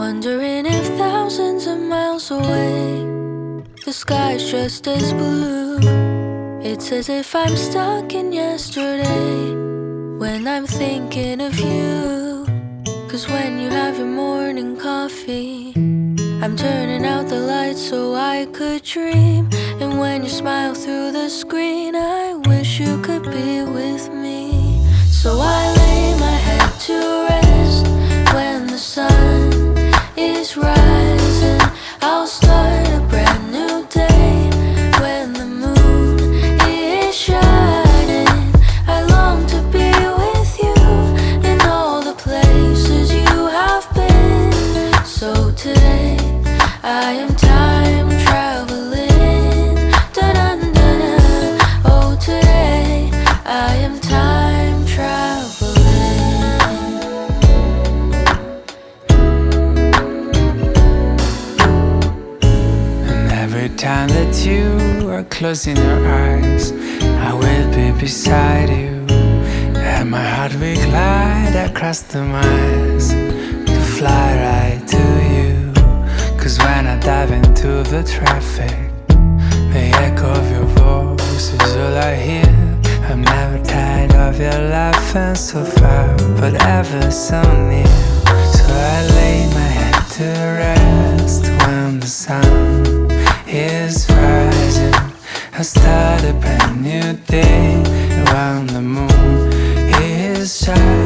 wondering if thousands of miles away the sky's just as blue. It's as if I'm stuck in yesterday when I'm thinking of you. 'Cause when you have your morning coffee, I'm turning out the lights so I could dream. And when you smile through the screen, I wish you could be with me. So I lay my head to rest when the sun is rising. I'll start a brand new day when the moon is shining. I long to be with you in all the places you have been. So today I am time traveling. Da-dun-dun-dun. Oh, today I am time traveling. And every time that you are closing your eyes, I will be beside you, and my heart will glide across the miles to fly right to you. 'Cause when I dive into the traffic, the echo of your voice is all I hear. I'm never tired of your laughing so far, but ever so near. So I lay my head to rest when the sun is rising. I start a brand new day when the moon is shining.